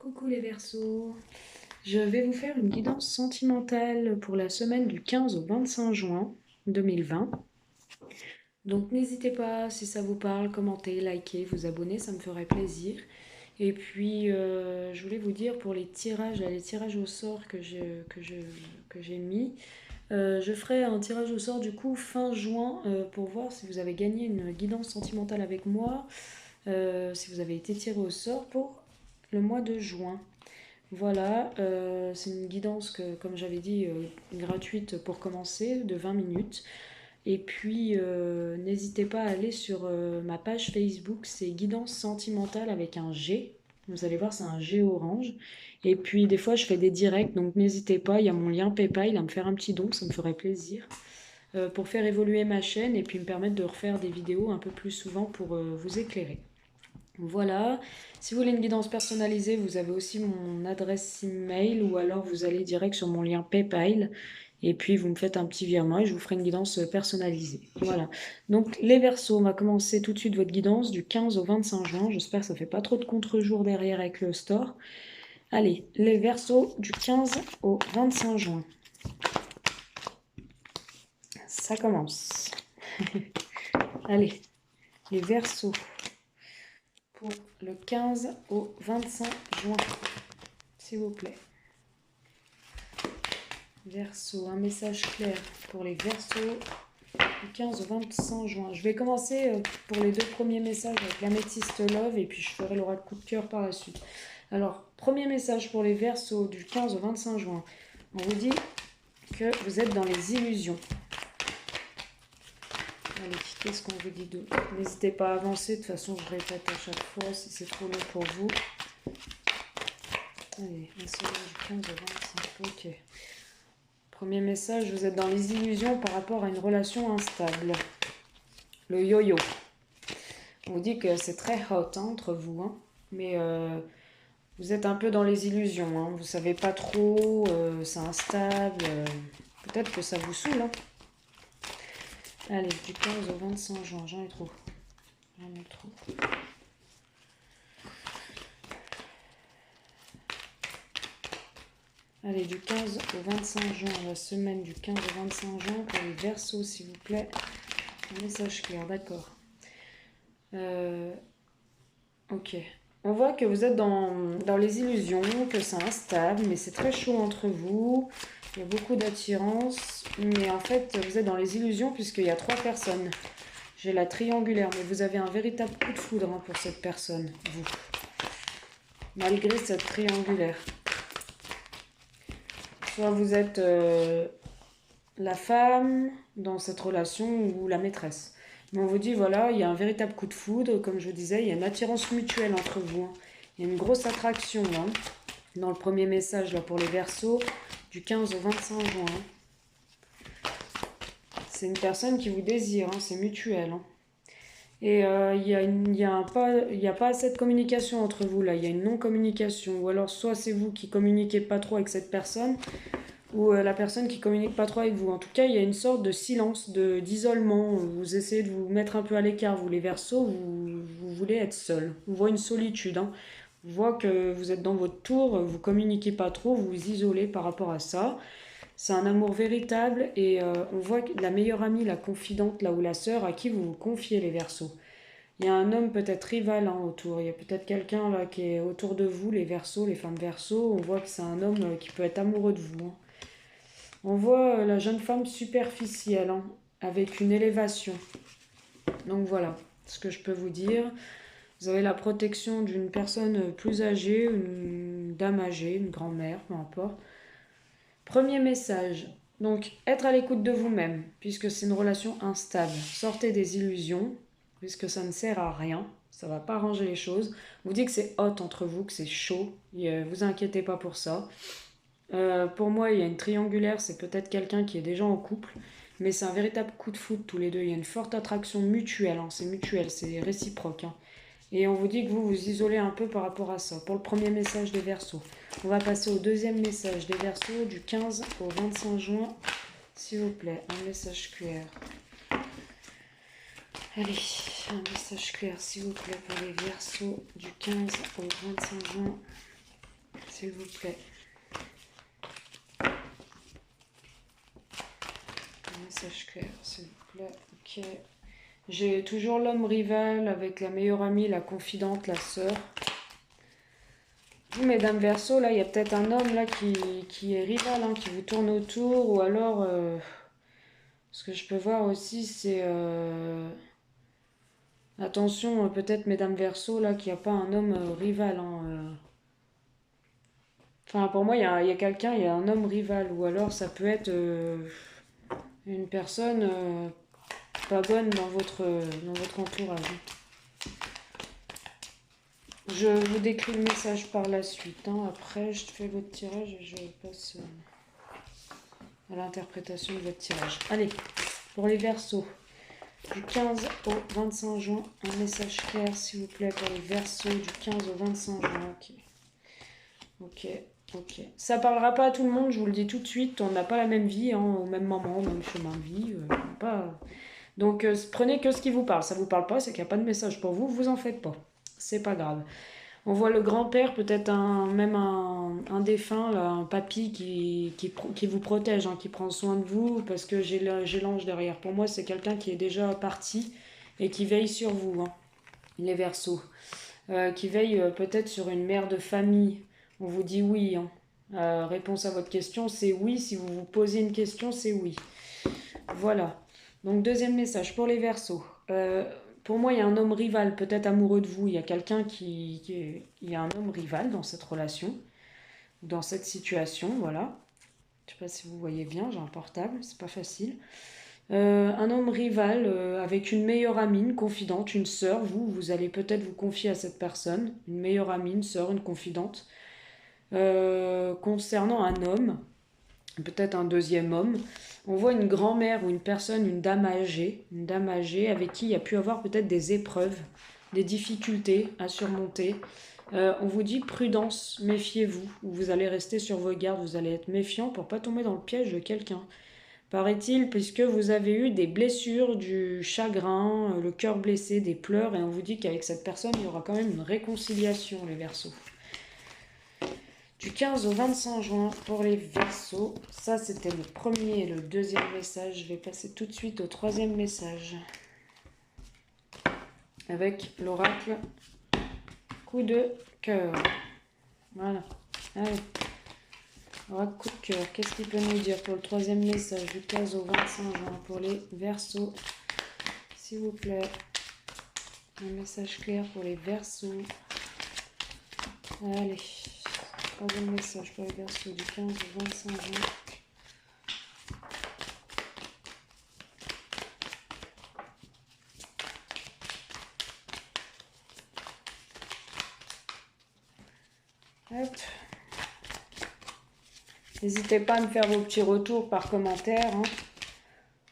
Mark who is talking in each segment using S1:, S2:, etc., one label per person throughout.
S1: Coucou les Verseaux, je vais vous faire une guidance sentimentale pour la semaine du 15 au 25 juin 2020. Donc n'hésitez pas, si ça vous parle, commentez, likez, vous abonner, ça me ferait plaisir. Et puis je voulais vous dire pour les tirages au sort que j'ai mis, je ferai un tirage au sort du coup fin juin pour voir si vous avez gagné une guidance sentimentale avec moi, si vous avez été tiré au sort pour le mois de juin. Voilà, c'est une guidance que, comme j'avais dit, gratuite pour commencer, de 20 minutes. Et puis, n'hésitez pas à aller sur ma page Facebook, c'est Guidance Sentimentale avec un G. Vous allez voir, c'est un G orange. Et puis, des fois, je fais des directs, donc n'hésitez pas, il y a mon lien PayPal à me faire un petit don, ça me ferait plaisir. Pour faire évoluer ma chaîne et puis me permettre de refaire des vidéos un peu plus souvent pour vous éclairer. Voilà, si vous voulez une guidance personnalisée, vous avez aussi mon adresse email ou alors vous allez direct sur mon lien PayPal et puis vous me faites un petit virement et je vous ferai une guidance personnalisée. Voilà, donc les Verseaux, on va commencer tout de suite votre guidance du 15 au 25 juin. J'espère que ça fait pas trop de contre-jour derrière avec le store. Allez, les Verseaux du 15 au 25 juin. Ça commence. Allez, les Verseaux pour le 15 au 25 juin, s'il vous plaît. Verseau, un message clair pour les Verseaux du 15 au 25 juin. Je vais commencer pour les deux premiers messages avec l'améthyste love et puis je ferai l'oracle coup de cœur par la suite. Alors, premier message pour les Verseaux du 15 au 25 juin. On vous dit que vous êtes dans les illusions. Allez, qu'est-ce qu'on vous dit d'autre? N'hésitez pas à avancer, de toute façon je répète à chaque fois si c'est trop long pour vous. Allez, message du 15 au 25, ok. Premier message, vous êtes dans les illusions par rapport à une relation instable. Le yo-yo. On vous dit que c'est très hot hein, entre vous, hein, mais vous êtes un peu dans les illusions. Hein, vous savez pas trop, c'est instable. Peut-être que ça vous saoule. Hein. Allez, du 15 au 25 juin, j'en ai trop. J'en ai trop. Allez, du 15 au 25 juin, la semaine du 15 au 25 juin, pour les Verseaux, s'il vous plaît. Un message clair, d'accord. Ok. On voit que vous êtes dans les illusions, que c'est instable, mais c'est très chaud entre vous. Il y a beaucoup d'attirance, mais en fait, vous êtes dans les illusions puisqu'il y a 3 personnes. J'ai la triangulaire, mais vous avez un véritable coup de foudre hein, pour cette personne, vous. Malgré cette triangulaire. Soit vous êtes la femme dans cette relation ou la maîtresse. Mais on vous dit, voilà, il y a un véritable coup de foudre, comme je vous disais, il y a une attirance mutuelle entre vous. Hein. Il y a une grosse attraction hein, dans le premier message là, pour les Verseaux, du 15 au 25 juin. C'est une personne qui vous désire, hein, c'est mutuel. Hein. Et il y a pas assez de communication entre vous là, il y a une non-communication. Ou alors soit c'est vous qui communiquez pas trop avec cette personne, ou la personne qui communique pas trop avec vous. En tout cas, il y a une sorte de silence, d'isolement. Vous essayez de vous mettre un peu à l'écart, vous les Verseaux, vous voulez être seul. Vous voyez une solitude. Hein. Vous voyez que vous êtes dans votre tour, vous communiquez pas trop, vous vous isolez par rapport à ça. C'est un amour véritable et on voit que la meilleure amie, la confidente, là ou la sœur à qui vous vous confiez les Verseaux. Il y a un homme peut-être rival hein, autour. Il y a peut-être quelqu'un là qui est autour de vous, les Verseaux, les femmes Verseaux. On voit que c'est un homme qui peut être amoureux de vous. Hein. On voit la jeune femme superficielle, hein, avec une élévation. Donc voilà ce que je peux vous dire. Vous avez la protection d'une personne plus âgée, une dame âgée, une grand-mère, peu importe. Premier message. Donc, être à l'écoute de vous-même, puisque c'est une relation instable. Sortez des illusions, puisque ça ne sert à rien. Ça ne va pas arranger les choses. Vous dites que c'est hot entre vous, que c'est chaud. Vous inquiétez pas pour ça. Pour moi, il y a une triangulaire, c'est peut-être quelqu'un qui est déjà en couple, mais c'est un véritable coup de foudre tous les deux. Il y a une forte attraction mutuelle, hein, c'est mutuel, c'est réciproque. Hein. Et on vous dit que vous vous isolez un peu par rapport à ça. Pour le premier message des Verseaux. On va passer au deuxième message des Verseaux du 15 au 25 juin. S'il vous plaît, un message clair. Allez, un message clair, s'il vous plaît, pour les Verseaux du 15 au 25 juin. s'il vous plaît. Un message clair, s'il vous plaît. Ok. J'ai toujours l'homme rival avec la meilleure amie, la confidente, la sœur. Vous, mesdames Verseau, là, il y a peut-être un homme là qui est rival, hein, qui vous tourne autour, ou alors, ce que je peux voir aussi, c'est, attention, peut-être, mesdames Verseau, là, qu'il n'y a pas un homme rival, hein, Enfin, pour moi, il y a quelqu'un, il y a un homme rival, ou alors ça peut être une personne pas bonne dans votre entourage. Je vous décris le message par la suite, hein. Après, je fais votre tirage et je passe à l'interprétation de votre tirage. Allez, pour les Verseaux, du 15 au 25 juin, un message clair, s'il vous plaît, pour les Verseaux, du 15 au 25 juin. Ok. Ok. Ça parlera pas à tout le monde, je vous le dis tout de suite. On n'a pas la même vie, hein, au même moment, au même chemin de vie. Pas... Donc, prenez que ce qui vous parle. Ça vous parle pas, c'est qu'il n'y a pas de message pour vous, vous en faites pas. C'est pas grave. On voit le grand-père, peut-être même un défunt, là, un papy qui vous protège, hein, qui prend soin de vous, parce que j'ai l'ange derrière. Pour moi, c'est quelqu'un qui est déjà parti et qui veille sur vous, hein, les Verseaux. Qui veille peut-être sur une mère de famille. On vous dit oui, hein. Réponse à votre question, c'est oui. Si vous vous posez une question, c'est oui. Voilà. Donc, deuxième message pour les Verseaux. Pour moi, il y a un homme rival, peut-être amoureux de vous. Il y a quelqu'un il y a un homme rival dans cette relation, dans cette situation, voilà. Je ne sais pas si vous voyez bien, j'ai un portable, c'est pas facile. Un homme rival avec une meilleure amie, une confidente, une sœur. Vous allez peut-être vous confier à cette personne, une meilleure amie, une sœur, une confidente. Concernant un homme, peut-être un deuxième homme, on voit une grand-mère ou une personne, une dame âgée avec qui il y a pu avoir peut-être des épreuves, des difficultés à surmonter. On vous dit prudence, méfiez-vous, vous allez rester sur vos gardes, vous allez être méfiant pour ne pas tomber dans le piège de quelqu'un. Paraît-il, puisque vous avez eu des blessures, du chagrin, le cœur blessé, des pleurs, et on vous dit qu'avec cette personne, il y aura quand même une réconciliation, les Verseaux. Du 15 au 25 juin pour les Verseaux. Ça, c'était le premier et le deuxième message. Je vais passer tout de suite au troisième message. Avec l'oracle coup de cœur. Voilà. Allez. Oracle coup de cœur. Qu'est-ce qu'il peut nous dire pour le troisième message du 15 au 25 juin pour les Verseaux? S'il vous plaît. Un message clair pour les Verseaux. Allez. Troisième message pour les Verseaux du 15 au 25 juin. Hop. N'hésitez pas à me faire vos petits retours par commentaire, hein.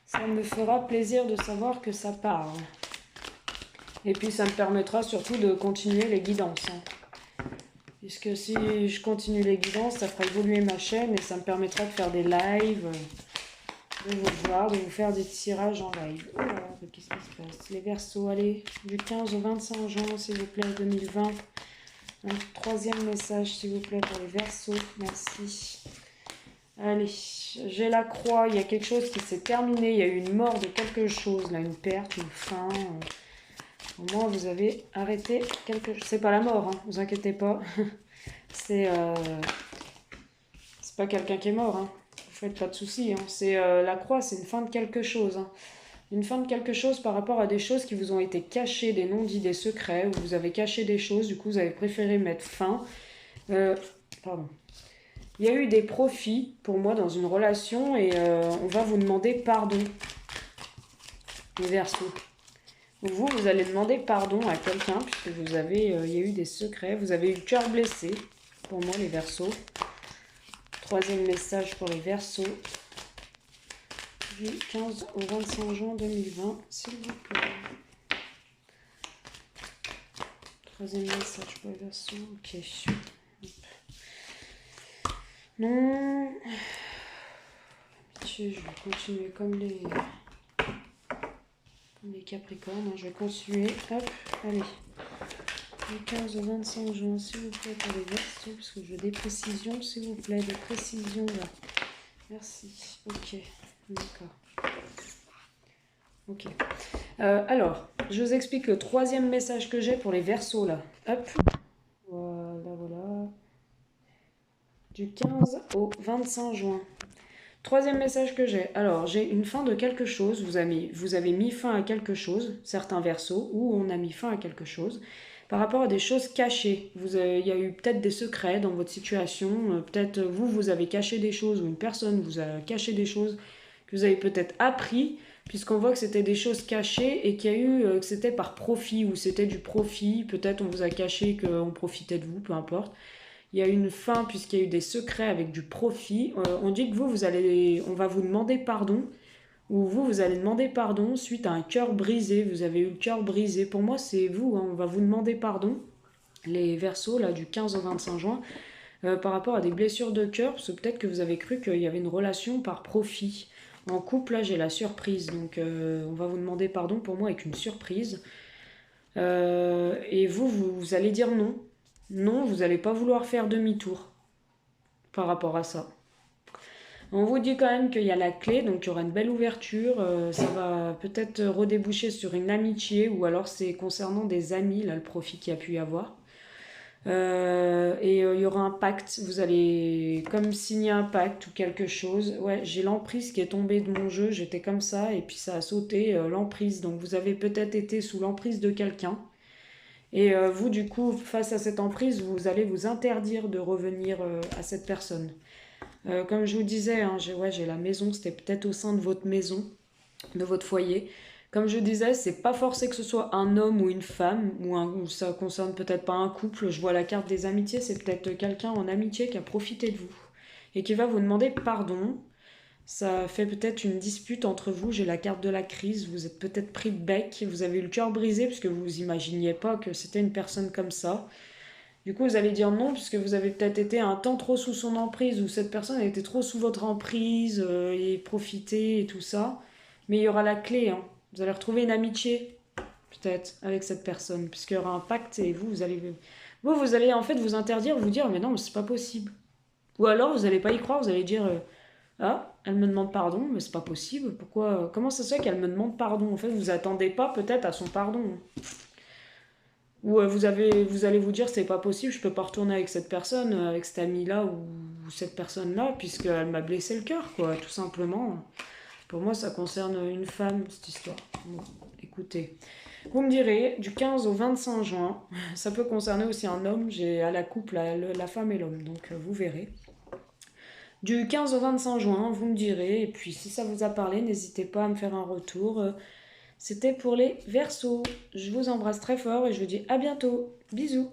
S1: Ça me fera plaisir de savoir que ça parle. Et puis ça me permettra surtout de continuer les guidances, hein. Puisque si je continue les guidances, ça fera évoluer ma chaîne et ça me permettra de faire des lives, de vous voir, de vous faire des tirages en live. Oh là, qu'est-ce qui se passe? Les Verseaux, allez, du 15 au 25 juin, s'il vous plaît, 2020. Un troisième message, s'il vous plaît, pour les Verseaux. Merci. Allez, j'ai la croix, il y a quelque chose qui s'est terminé, il y a eu une mort de quelque chose, là, une perte, une fin. Au moins, vous avez arrêté quelque chose. C'est pas la mort, hein, vous inquiétez pas. C'est pas quelqu'un qui est mort, hein. Vous faites pas de soucis, hein. C'est la croix, c'est une fin de quelque chose, hein. Une fin de quelque chose par rapport à des choses qui vous ont été cachées, des non-dits, des secrets, où vous avez caché des choses, du coup vous avez préféré mettre fin. Pardon. Il y a eu des profits pour moi dans une relation et on va vous demander pardon. Les Verseaux. Vous allez demander pardon à quelqu'un puisque vous avez, il y a eu des secrets, vous avez eu le cœur blessé. Pour moi, les Verseaux. Troisième message pour les Verseaux. Du 15 au 25 juin 2020, s'il vous plaît. Troisième message pour les Verseaux. Ok. Non. Je vais continuer comme les Capricornes. Je vais continuer. Hop, allez. Du 15 au 25 juin, s'il vous plaît, pour les Verseaux, parce que je veux des précisions, s'il vous plaît, des précisions là. Merci. Ok, d'accord. Ok. Alors, je vous explique le troisième message que j'ai pour les Verseaux là. Hop. Voilà, voilà. Du 15 au 25 juin. Troisième message que j'ai. Alors, j'ai une fin de quelque chose. Vous avez mis fin à quelque chose, certains Verseaux, ou on a mis fin à quelque chose, par rapport à des choses cachées. Il y a eu peut-être des secrets dans votre situation. Peut-être vous avez caché des choses, ou une personne vous a caché des choses que vous avez peut-être appris, puisqu'on voit que c'était des choses cachées et qu'il y a eu que c'était par profit, ou c'était du profit. Peut-être on vous a caché qu'on profitait de vous, peu importe. Il y a une fin puisqu'il y a eu des secrets avec du profit. On dit que on va vous demander pardon, ou vous allez demander pardon suite à un cœur brisé. Vous avez eu le cœur brisé. Pour moi, c'est vous, hein, on va vous demander pardon. Les Verseaux, là, du 15 au 25 juin, par rapport à des blessures de cœur, parce que peut-être que vous avez cru qu'il y avait une relation par profit. En couple, là, j'ai la surprise. Donc, on va vous demander pardon pour moi avec une surprise. Et vous allez dire non. Non, vous n'allez pas vouloir faire demi-tour par rapport à ça. On vous dit quand même qu'il y a la clé, donc il y aura une belle ouverture. Ça va peut-être redéboucher sur une amitié, ou alors c'est concernant des amis, là, le profit qu'il y a pu y avoir. Il y aura un pacte, vous allez comme signer un pacte ou quelque chose. Ouais, j'ai l'emprise qui est tombée de mon jeu, j'étais comme ça, et puis ça a sauté, l'emprise. Donc vous avez peut-être été sous l'emprise de quelqu'un. Et vous, du coup, face à cette emprise, vous allez vous interdire de revenir à cette personne. Comme je vous disais, hein, j'ai la maison, c'était peut-être au sein de votre maison, de votre foyer. Comme je disais, c'est pas forcé que ce soit un homme ou une femme, ou ça concerne peut-être pas un couple. Je vois la carte des amitiés, c'est peut-être quelqu'un en amitié qui a profité de vous et qui va vous demander pardon. Ça fait peut-être une dispute entre vous. J'ai la carte de la crise. Vous êtes peut-être pris de bec. Vous avez eu le cœur brisé parce que vous imaginiez pas que c'était une personne comme ça. Du coup, vous allez dire non puisque vous avez peut-être été un temps trop sous son emprise, ou cette personne a été trop sous votre emprise et profité et tout ça. Mais il y aura la clé, hein. Vous allez retrouver une amitié peut-être avec cette personne puisqu'il y aura un pacte, et vous allez en fait vous interdire, vous dire mais non, mais c'est pas possible. Ou alors vous n'allez pas y croire, vous allez dire ah, elle me demande pardon, mais c'est pas possible. Pourquoi? Comment ça se fait qu'elle me demande pardon? En fait, vous attendez pas peut-être à son pardon. Ou vous allez vous dire c'est pas possible, je peux pas retourner avec cette personne, avec cet ami-là ou cette personne-là, puisqu'elle m'a blessé le cœur, quoi, tout simplement. Pour moi, ça concerne une femme, cette histoire. Bon, écoutez. Vous me direz, du 15 au 25 juin, ça peut concerner aussi un homme, j'ai à la couple la femme et l'homme, donc vous verrez. Du 15 au 25 juin, vous me direz, et puis si ça vous a parlé, n'hésitez pas à me faire un retour. C'était pour les Verseaux. Je vous embrasse très fort et je vous dis à bientôt. Bisous.